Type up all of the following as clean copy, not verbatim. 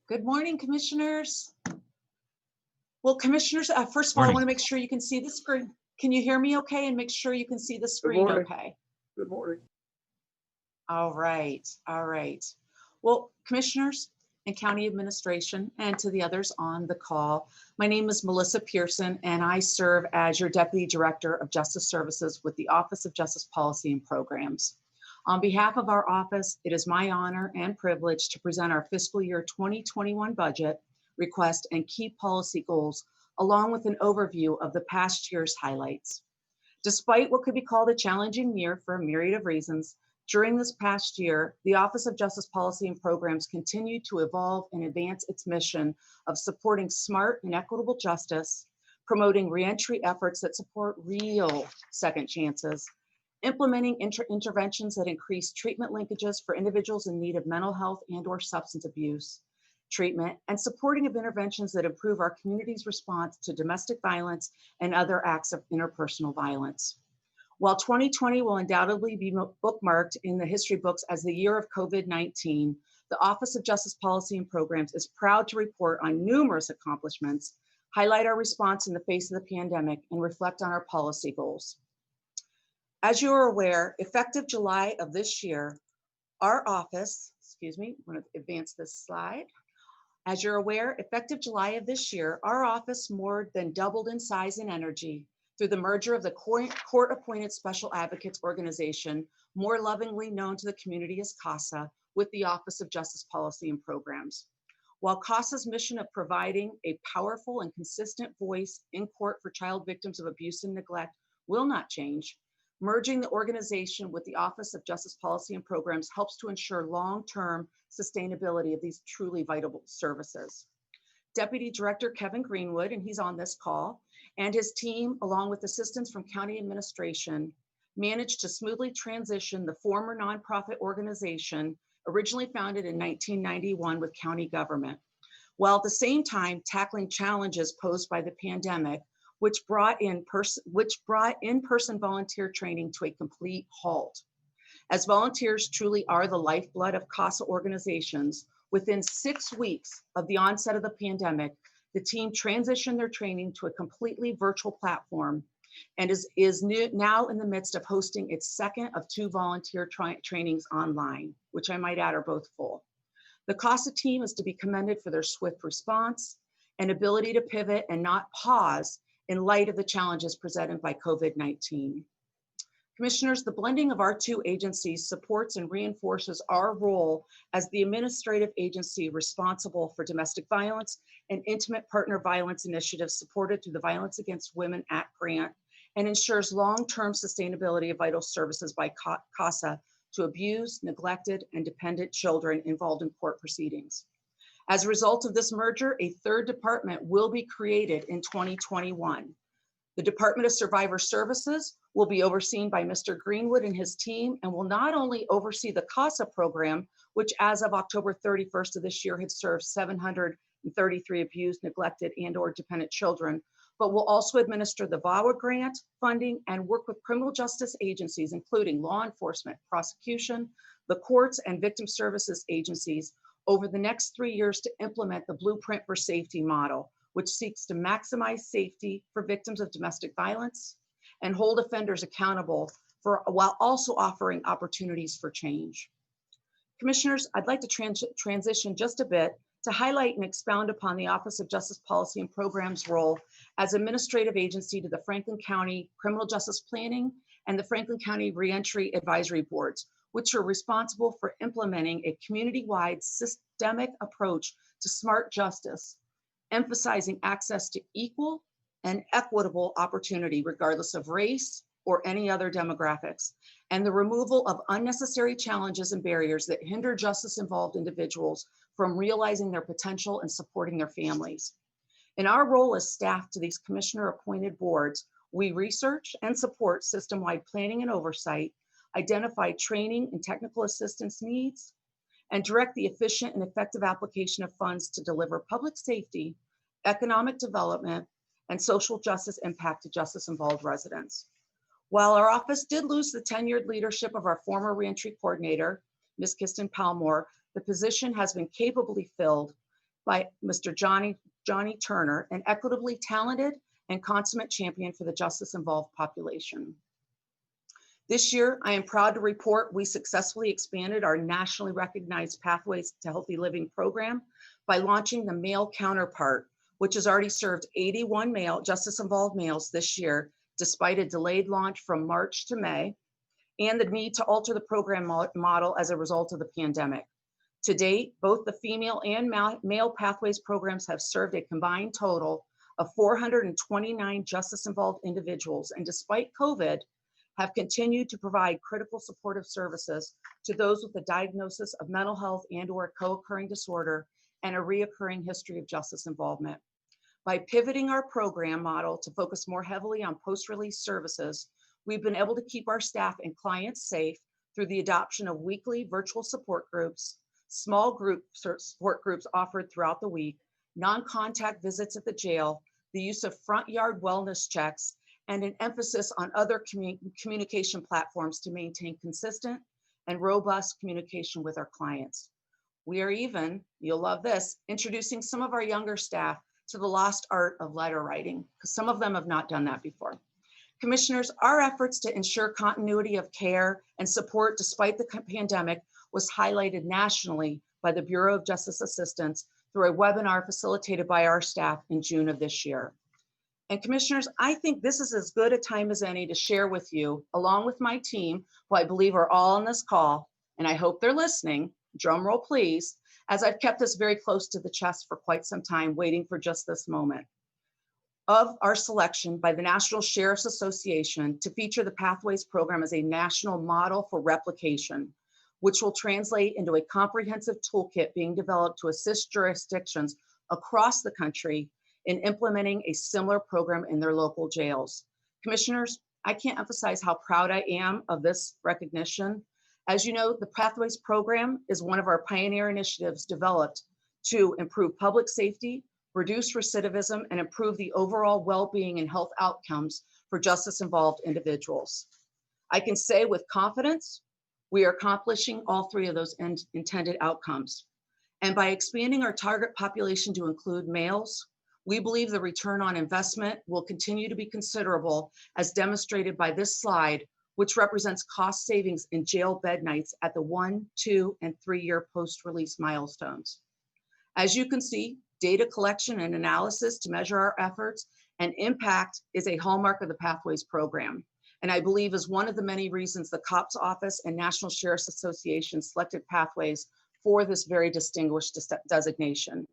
Good morning, commissioners. Well, commissioners, first of all, I Morning. want to make sure you can see the screen. Can you hear me okay? And make sure you can see the screen morning. okay. Good morning. All right, all right. Well, commissioners and county administration and to the others on the call, my name is Melissa Pearson and I serve as your Deputy Director of Justice Services with the Office of Justice Policy and Programs. On behalf of our office, it is my honor and privilege to present our fiscal year 2021 budget request and key policy goals, along with an overview of the past year's highlights. Despite what could be called a challenging year for a myriad of reasons, during this past year, the Office of Justice Policy and Programs continued to evolve and advance its mission of supporting smart and equitable justice, promoting reentry efforts that support real second chances, implementing interventions that increase treatment linkages for individuals in need of mental health and/or substance abuse treatment, and supporting of interventions that improve our community's response to domestic violence and other acts of interpersonal violence. While 2020 will undoubtedly be bookmarked in the history books as the year of COVID-19, the Office of Justice Policy and Programs is proud to report on numerous accomplishments, highlight our response in the face of the pandemic, and reflect on our policy goals. As you are aware, effective July of this year, our office, I'm going to advance this slide. As you're aware, effective July of this year, our office more than doubled in size and energy through the merger of the court-appointed Special Advocates Organization, more lovingly known to the community as CASA, with the Office of Justice Policy and Programs. While CASA's mission of providing a powerful and consistent voice in court for child victims of abuse and neglect will not change, merging the organization with the Office of Justice Policy and Programs helps to ensure long-term sustainability of these truly vital services. Deputy Director Kevin Greenwood, and he's on this call, and his team, along with assistance from county administration, managed to smoothly transition the former nonprofit organization originally founded in 1991 with county government, while at the same time tackling challenges posed by the pandemic, which brought in-person volunteer training to a complete halt. As volunteers truly are the lifeblood of CASA organizations, within 6 weeks of the onset of the pandemic, the team transitioned their training to a completely virtual platform and is now in the midst of hosting its second of 2 volunteer trainings online, which I might add are both full. The CASA team is to be commended for their swift response and ability to pivot and not pause in light of the challenges presented by COVID-19. Commissioners, the blending of our 2 agencies supports and reinforces our role as the administrative agency responsible for domestic violence and intimate partner violence initiatives supported through the Violence Against Women Act grant and ensures long-term sustainability of vital services by CASA to abused, neglected, and dependent children involved in court proceedings. As a result of this merger, a 3rd department will be created in 2021. The Department of Survivor Services will be overseen by Mr. Greenwood and his team and will not only oversee the CASA program, which as of October 31st of this year had served 733 abused, neglected, and/or dependent children, but will also administer the VAWA grant funding and work with criminal justice agencies, including law enforcement, prosecution, the courts, and victim services agencies over the next 3 years to implement the Blueprint for Safety model, which seeks to maximize safety for victims of domestic violence and hold offenders accountable while also offering opportunities for change. Commissioners, I'd like to transition just a bit to highlight and expound upon the Office of Justice Policy and Programs role as administrative agency to the Franklin County Criminal Justice Planning and the Franklin County Reentry Advisory Boards, which are responsible for implementing a community-wide systemic approach to smart justice, emphasizing access to equal and equitable opportunity regardless of race or any other demographics, and the removal of unnecessary challenges and barriers that hinder justice-involved individuals from realizing their potential and supporting their families. In our role as staff to these commissioner-appointed boards, we research and support system-wide planning and oversight, identify training and technical assistance needs, and direct the efficient and effective application of funds to deliver public safety, economic development, and social justice impact to justice-involved residents. While our office did lose the tenured leadership of our former reentry coordinator, Ms. Kristen Palmore, the position has been capably filled by Mr. Johnny Turner, an equitably talented and consummate champion for the justice-involved population. This year, I am proud to report we successfully expanded our nationally recognized Pathways to Healthy Living program by launching the male counterpart, which has already served 81 male justice-involved males this year, despite a delayed launch from March to May, and the need to alter the program model as a result of the pandemic. To date, both the female and male Pathways programs have served a combined total of 429 justice-involved individuals, and despite COVID, have continued to provide critical supportive services to those with a diagnosis of mental health and/or a co-occurring disorder and a reoccurring history of justice involvement. By pivoting our program model to focus more heavily on post-release services, we've been able to keep our staff and clients safe through the adoption of weekly virtual support groups, small group support groups offered throughout the week, non-contact visits at the jail, the use of front yard wellness checks, and an emphasis on other communication platforms to maintain consistent and robust communication with our clients. We are even, you'll love this, introducing some of our younger staff to the lost art of letter writing, because some of them have not done that before. Commissioners, our efforts to ensure continuity of care and support despite the pandemic was highlighted nationally by the Bureau of Justice Assistance through a webinar facilitated by our staff in June of this year. And commissioners, I think this is as good a time as any to share with you, along with my team, who I believe are all on this call, and I hope they're listening, drum roll please, as I've kept this very close to the chest for quite some time, waiting for just this moment, of our selection by the National Sheriff's Association to feature the Pathways program as a national model for replication, which will translate into a comprehensive toolkit being developed to assist jurisdictions across the country in implementing a similar program in their local jails. Commissioners, I can't emphasize how proud I am of this recognition. As you know, the Pathways program is one of our pioneer initiatives developed to improve public safety, reduce recidivism, and improve the overall well-being and health outcomes for justice-involved individuals. I can say with confidence, we are accomplishing all three of those intended outcomes. And by expanding our target population to include males, we believe the return on investment will continue to be considerable, as demonstrated by this slide, which represents cost savings in jail bed nights at the 1, 2, and 3-year post-release milestones. As you can see, data collection and analysis to measure our efforts and impact is a hallmark of the Pathways program, and I believe is one of the many reasons the COPS Office and National Sheriff's Association selected Pathways for this very distinguished designation.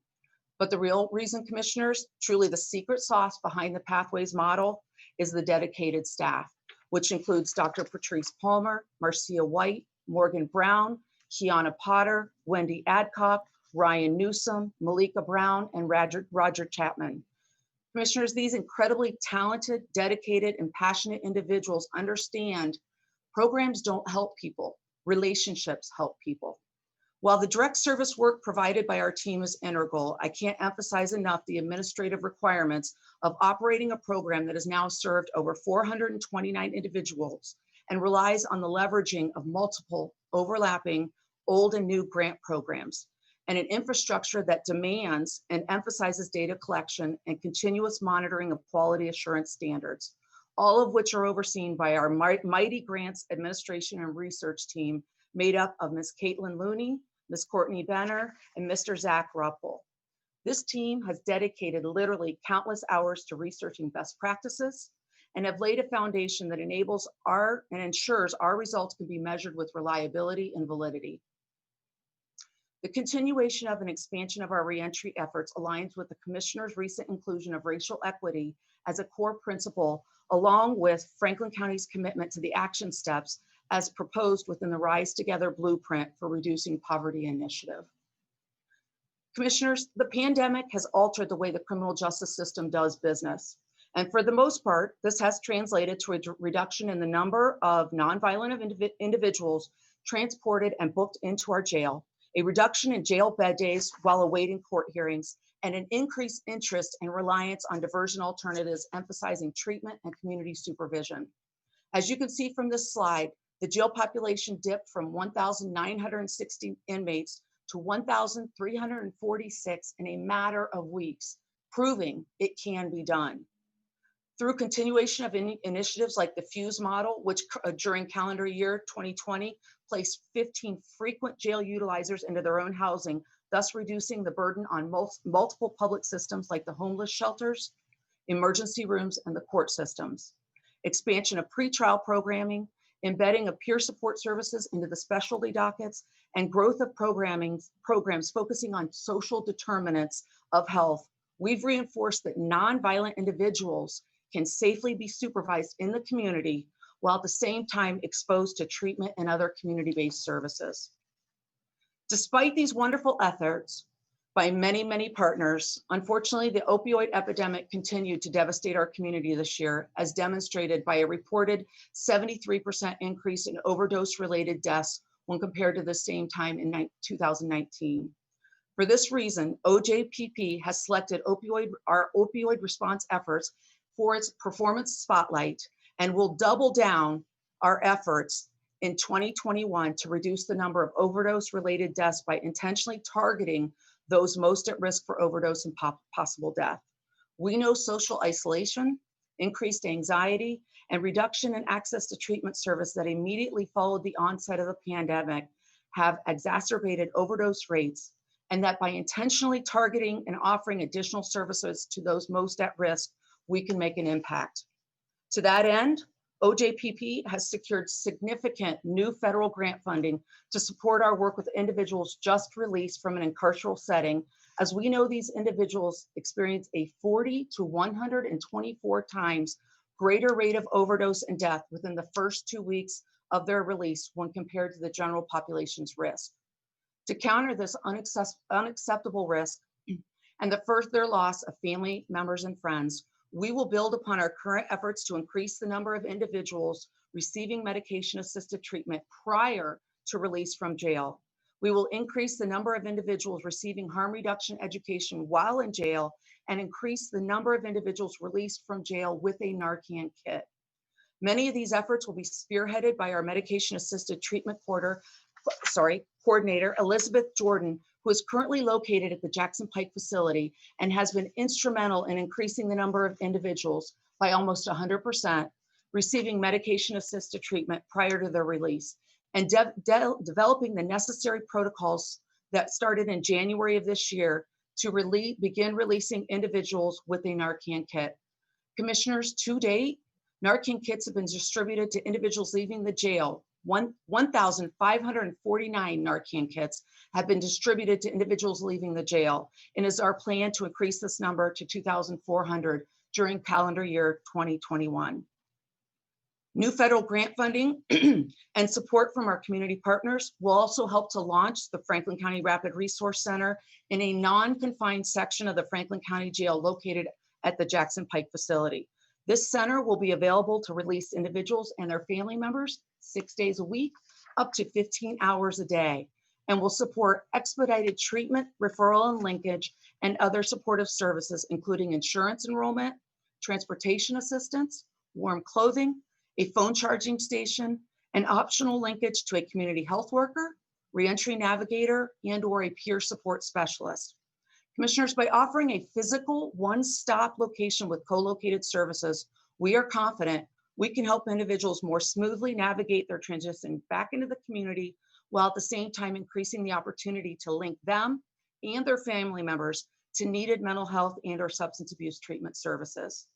But the real reason, commissioners, truly the secret sauce behind the Pathways model is the dedicated staff, which includes Dr. Patrice Palmer, Marcia White, Morgan Brown, Kiana Potter, Wendy Adcock, Ryan Newsom, Malika Brown, and Roger Chapman. Commissioners, these incredibly talented, dedicated, and passionate individuals understand programs don't help people, relationships help people. While the direct service work provided by our team is integral, I can't emphasize enough the administrative requirements of operating a program that has now served over 429 individuals and relies on the leveraging of multiple overlapping old and new grant programs, and an infrastructure that demands and emphasizes data collection and continuous monitoring of quality assurance standards, all of which are overseen by our mighty grants administration and research team made up of Ms. Caitlin Looney, Ms. Courtney Benner, and Mr. Zach Ruppel. This team has dedicated literally countless hours to researching best practices and have laid a foundation that enables and ensures our results can be measured with reliability and validity. The continuation of an expansion of our reentry efforts aligns with the Commissioner's recent inclusion of racial equity as a core principle, along with Franklin County's commitment to the action steps as proposed within the Rise Together Blueprint for Reducing Poverty Initiative. Commissioners, the pandemic has altered the way the criminal justice system does business. And for the most part, this has translated to a reduction in the number of nonviolent individuals transported and booked into our jail, a reduction in jail bed days while awaiting court hearings, and an increased interest and reliance on diversion alternatives emphasizing treatment and community supervision. As you can see from this slide, the jail population dipped from 1,960 inmates to 1,346 in a matter of weeks, proving it can be done. Through continuation of initiatives like the FUSE model, which during calendar year 2020 placed 15 frequent jail utilizers into their own housing, thus reducing the burden on multiple public systems like the homeless shelters, emergency rooms, and the court systems. Expansion of pretrial programming, embedding of peer support services into the specialty dockets, and growth of programs focusing on social determinants of health. We've reinforced that nonviolent individuals can safely be supervised in the community while at the same time exposed to treatment and other community-based services. Despite these wonderful efforts by many, many partners, unfortunately, the opioid epidemic continued to devastate our community this year, as demonstrated by a reported 73% increase in overdose-related deaths when compared to the same time in 2019. For this reason, OJPP has selected our opioid response efforts for its performance spotlight and will double down our efforts in 2021 to reduce the number of overdose-related deaths by intentionally targeting those most at risk for overdose and possible death. We know social isolation, increased anxiety, and reduction in access to treatment service that immediately followed the onset of the pandemic have exacerbated overdose rates, and that by intentionally targeting and offering additional services to those most at risk, we can make an impact. To that end, OJPP has secured significant new federal grant funding to support our work with individuals just released from an carceral setting, as we know these individuals experience a 40 to 124 times greater rate of overdose and death within the first 2 weeks of their release when compared to the general population's risk. To counter this unacceptable risk and the further loss of family members and friends, we will build upon our current efforts to increase the number of individuals receiving medication-assisted treatment prior to release from jail. We will increase the number of individuals receiving harm reduction education while in jail and increase the number of individuals released from jail with a Narcan kit. Many of these efforts will be spearheaded by our medication-assisted treatment coordinator, Elizabeth Jordan, who is currently located at the Jackson Pike facility and has been instrumental in increasing the number of individuals by almost 100% receiving medication-assisted treatment prior to their release, and developing the necessary protocols that started in January of this year to begin releasing individuals with a Narcan kit. Commissioners, to date, Narcan kits have been distributed to individuals leaving the jail. 1,549 Narcan kits have been distributed to individuals leaving the jail, and is our plan to increase this number to 2,400 during calendar year 2021. New federal grant funding and support from our community partners will also help to launch the Franklin County Rapid Resource Center in a non-confined section of the Franklin County Jail located at the Jackson Pike facility. This center will be available to release individuals and their family members 6 days a week, up to 15 hours a day, and will support expedited treatment, referral and linkage, and other supportive services, including insurance enrollment, transportation assistance, warm clothing, a phone charging station, an optional linkage to a community health worker, reentry navigator, and/or a peer support specialist. Commissioners, by offering a physical one-stop location with co-located services, we are confident we can help individuals more smoothly navigate their transition back into the community, while at the same time increasing the opportunity to link them and their family members to needed mental health and/or substance abuse treatment services.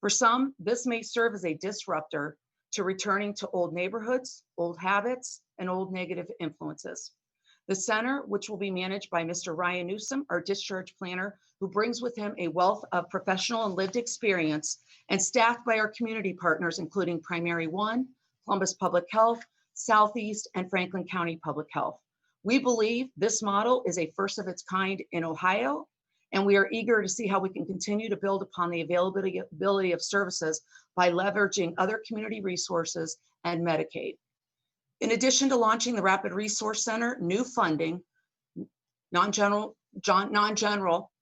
For some, this may serve as a disruptor to returning to old neighborhoods, old habits, and old negative influences. The center, which will be managed by Mr. Ryan Newsom, our discharge planner, who brings with him a wealth of professional and lived experience, and staffed by our community partners, including Primary One, Columbus Public Health, Southeast, and Franklin County Public Health. We believe this model is a first of its kind in Ohio, and we are eager to see how we can continue to build upon the availability of services by leveraging other community resources and Medicaid. In addition to launching the Rapid Resource Center, new funding, non-general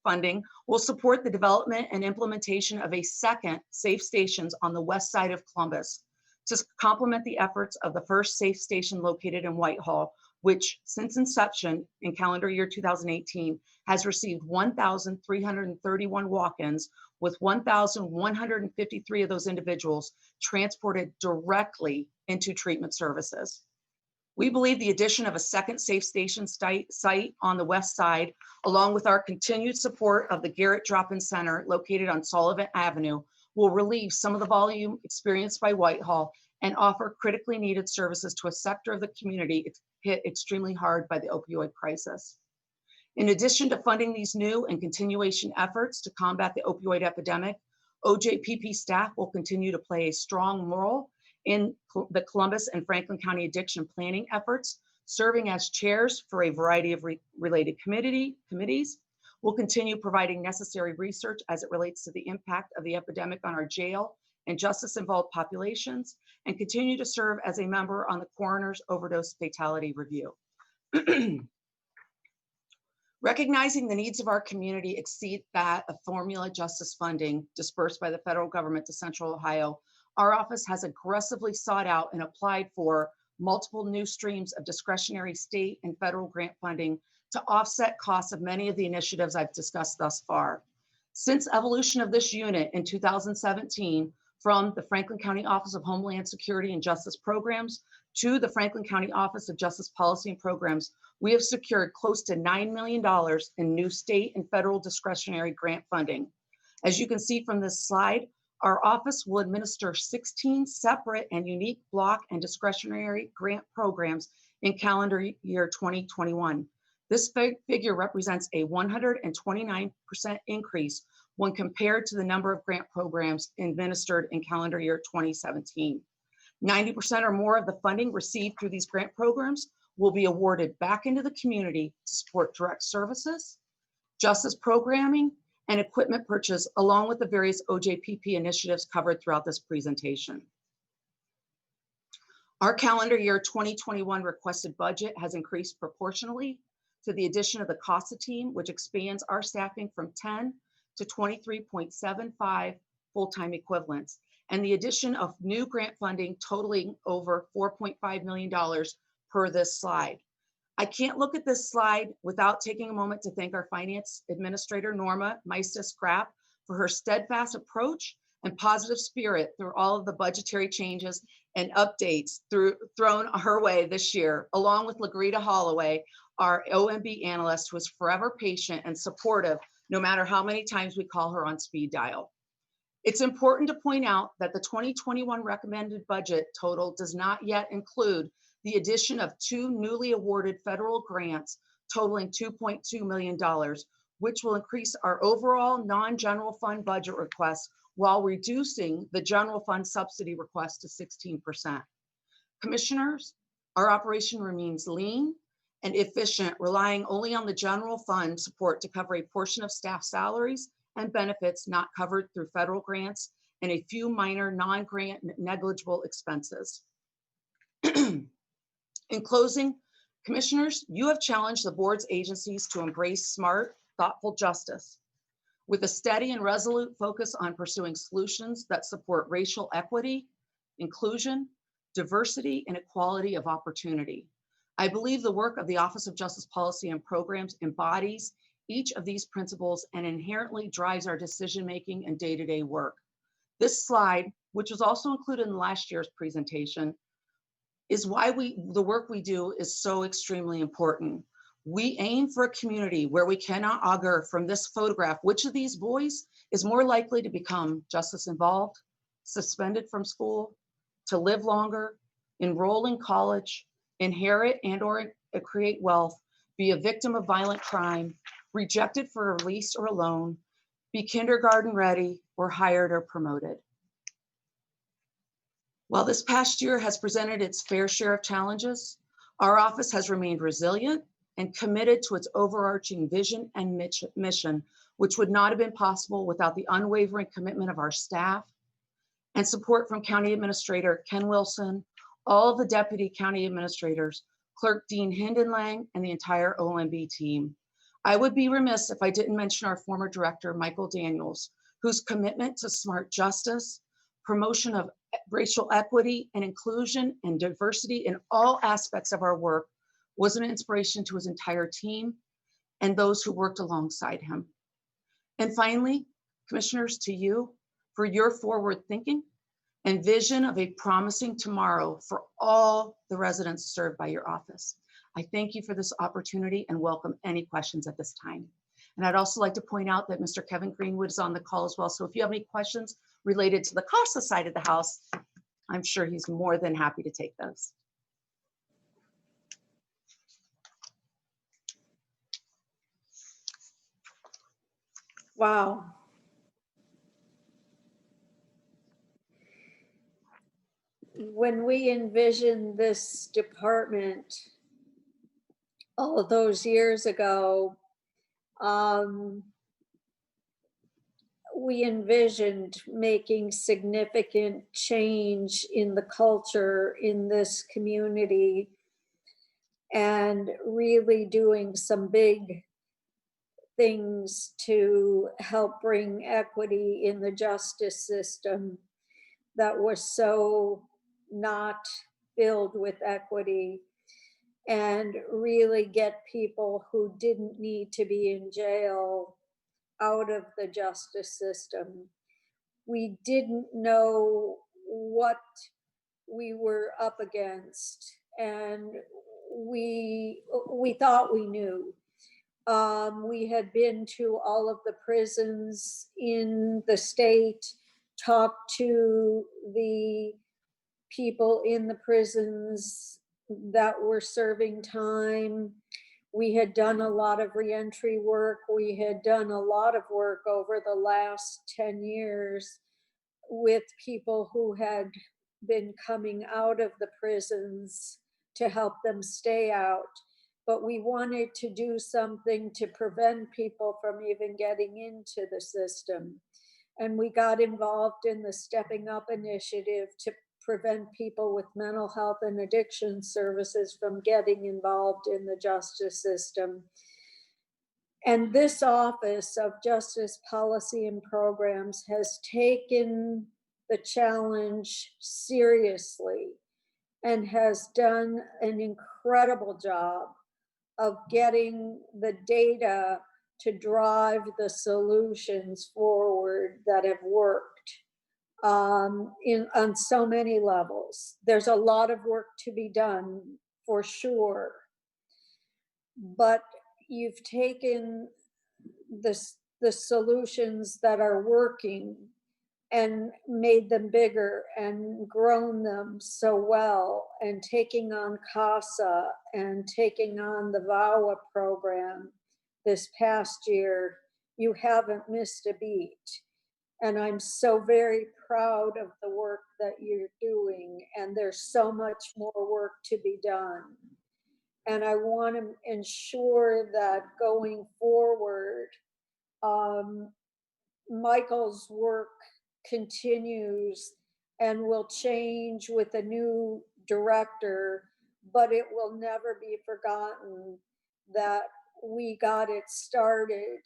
funding, will support the development and implementation of a second safe stations on the west side of Columbus to complement the efforts of the first safe station located in Whitehall, which since inception in calendar year 2018 has received 1,331 walk-ins, with 1,153 of those individuals transported directly into treatment services. We believe the addition of a second Safe Station site on the west side, along with our continued support of the Garrett Drop-In Center located on Sullivan Avenue, will relieve some of the volume experienced by Whitehall and offer critically needed services to a sector of the community hit extremely hard by the opioid crisis. In addition to funding these new and continuation efforts to combat the opioid epidemic, OJPP staff will continue to play a strong role in the Columbus and Franklin County addiction planning efforts, serving as chairs for a variety of related committees. We'll continue providing necessary research as it relates to the impact of the epidemic on our jail and justice-involved populations, and continue to serve as a member on the Coroner's Overdose Fatality Review. Recognizing the needs of our community exceed that of formula justice funding dispersed by the federal government to Central Ohio, our office has aggressively sought out and applied for multiple new streams of discretionary state and federal grant funding to offset costs of many of the initiatives I've discussed thus far. Since evolution of this unit in 2017, from the Franklin County Office of Homeland Security and Justice Programs to the Franklin County Office of Justice Policy and Programs, we have secured close to $9 million in new state and federal discretionary grant funding. As you can see from this slide, our office will administer 16 separate and unique block and discretionary grant programs in calendar year 2021. This figure represents a 129% increase when compared to the number of grant programs administered in calendar year 2017. 90% or more of the funding received through these grant programs will be awarded back into the community to support direct services, justice programming, and equipment purchase, along with the various OJPP initiatives covered throughout this presentation. Our calendar year 2021 requested budget has increased proportionally to the addition of the CASA team, which expands our staffing from 10 to 23.75 full-time equivalents, and the addition of new grant funding totaling over $4.5 million per this slide. I can't look at this slide without taking a moment to thank our Finance Administrator, Norma Meistes-Krapp, for her steadfast approach and positive spirit through all of the budgetary changes and updates thrown her way this year, along with LaGreta Holloway, our OMB analyst, who is forever patient and supportive, no matter how many times we call her on speed dial. It's important to point out that the 2021 recommended budget total does not yet include the addition of 2 newly awarded federal grants totaling $2.2 million, which will increase our overall non-general fund budget request while reducing the general fund subsidy request to 16%. Commissioners, our operation remains lean and efficient, relying only on the general fund support to cover a portion of staff salaries and benefits not covered through federal grants and a few minor non-grant negligible expenses. In closing, Commissioners, you have challenged the board's agencies to embrace smart, thoughtful justice with a steady and resolute focus on pursuing solutions that support racial equity, inclusion, diversity, and equality of opportunity. I believe the work of the Office of Justice Policy and Programs embodies each of these principles and inherently drives our decision-making and day-to-day work. This slide, which was also included in last year's presentation, is why the work we do is so extremely important. We aim for a community where we cannot augur from this photograph which of these boys is more likely to become justice involved, suspended from school, to live longer, enroll in college, inherit and or create wealth, be a victim of violent crime, rejected for release or a loan, be kindergarten ready, or hired or promoted. While this past year has presented its fair share of challenges, our office has remained resilient and committed to its overarching vision and mission, which would not have been possible without the unwavering commitment of our staff and support from County Administrator Ken Wilson, all the Deputy County Administrators, Clerk Dean Hindenlang, and the entire OMB team. I would be remiss if I didn't mention our former director, Michael Daniels, whose commitment to smart justice, promotion of racial equity and inclusion and diversity in all aspects of our work was an inspiration to his entire team and those who worked alongside him. And finally, commissioners, to you for your forward thinking and vision of a promising tomorrow for all the residents served by your office. I thank you for this opportunity and welcome any questions at this time. And I'd also like to point out that Mr. Kevin Greenwood is on the call as well. So if you have any questions related to the CASA side of the house, I'm sure he's more than happy to take those. Wow. When we envisioned this department all of those years ago, we envisioned making significant change in the culture in this community and really doing some big things to help bring equity in the justice system that was so not filled with equity, and really get people who didn't need to be in jail out of the justice system. We didn't know what we were up against, and we thought we knew. We had been to all of the prisons in the state, talked to the people in the prisons that were serving time. We had done a lot of reentry work. We had done a lot of work over the last 10 years with people who had been coming out of the prisons to help them stay out. But we wanted to do something to prevent people from even getting into the system. And we got involved in the Stepping Up initiative to prevent people with mental health and addiction services from getting involved in the justice system. And this Office of Justice Policy and Programs has taken the challenge seriously and has done an incredible job of getting the data to drive the solutions forward that have worked on so many levels. There's a lot of work to be done for sure, but you've taken the solutions that are working and made them bigger and grown them so well, and taking on CASA and taking on the VAWA program this past year, you haven't missed a beat. And I'm so very proud of the work that you're doing, and there's so much more work to be done. And I want to ensure that going forward, Michael's work continues and will change with a new director, but it will never be forgotten that we got it started.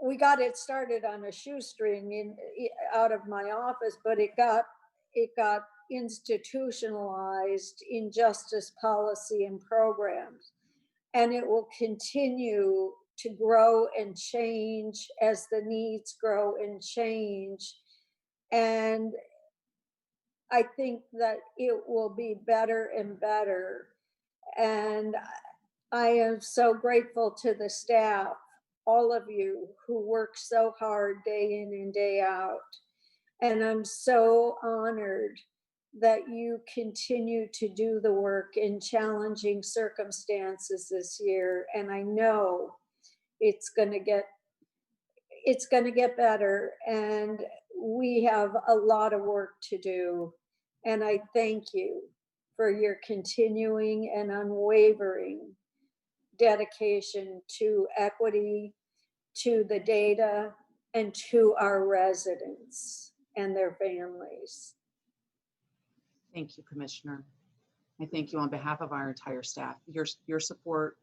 We got it started on a shoestring out of my office, but it got institutionalized in justice policy and programs, and it will continue to grow and change as the needs grow and change. And I think that it will be better and better. And I am so grateful to the staff, all of you who work so hard day in and day out. And I'm so honored that you continue to do the work in challenging circumstances this year. And I know it's going to get better, and we have a lot of work to do. And I thank you for your continuing and unwavering dedication to equity, to the data, and to our residents and their families. Thank you, Commissioner. I thank you on behalf of our entire staff. Your support,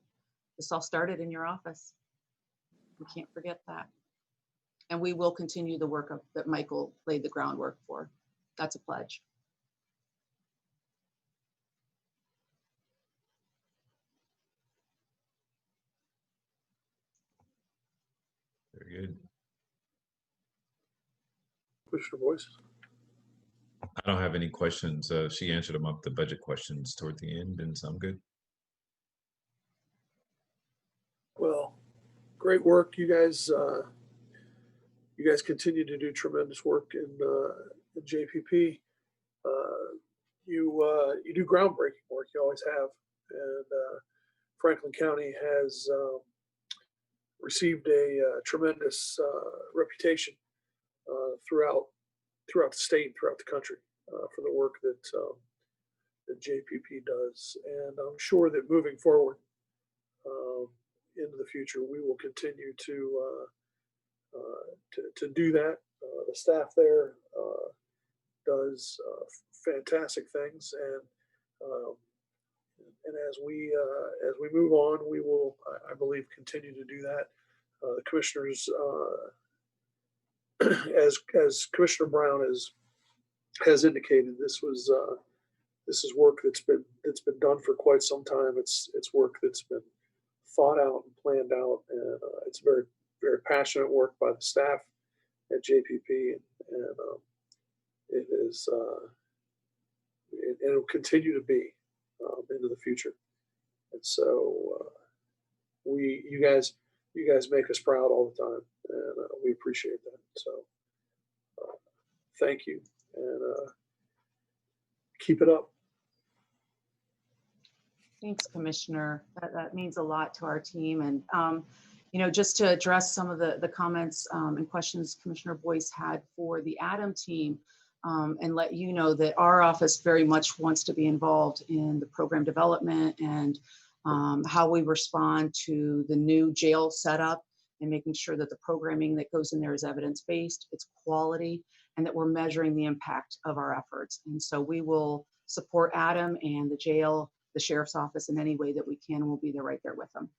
this all started in your office. We can't forget that. And we will continue the work that Michael laid the groundwork for. That's a pledge. good. Commissioner Boyce? I don't have any questions. She answered them up, the budget questions toward the end, and so I'm good. Well, great work. You guys continue to do tremendous work in JPP. You do groundbreaking work. You always have. And Franklin County has received a tremendous reputation throughout the state, and throughout the country for the work that JPP does. And I'm sure that moving forward into the future, we will continue to do that. The staff there does fantastic things, and as we move on, we will, I believe, continue to do that. The commissioners, as Commissioner Brown has indicated, this is work that's been done for quite some time. It's work that's been thought out and planned out, and it's very, very passionate work by the staff at JPP, and it is and it will continue to be into the future. And so you guys make us proud all the time, and we appreciate that. So thank you, and keep it up. Thanks, Commissioner. That means a lot to our team. And, just to address some of the comments and questions Commissioner Boyce had for the ADAM team, and let you know that our office very much wants to be involved in the program development and how we respond to the new jail setup, and making sure that the programming that goes in there is evidence-based, it's quality, and that we're measuring the impact of our efforts. And so we will support ADAM and the jail, the sheriff's office in any way that we can, and we'll be there right there with them.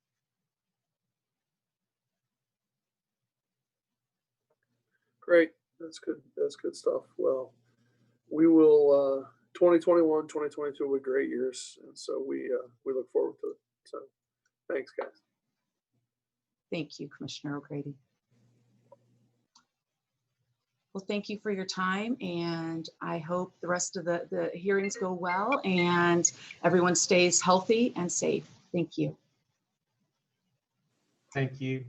Great. That's good. That's good stuff. Well, we will, 2021, 2022 were great years. And so we look forward to it. So thanks, guys. Thank you, Commissioner O'Grady. Well, thank you for your time, and I hope the rest of the hearings go well and everyone stays healthy and safe. Thank you. Thank you.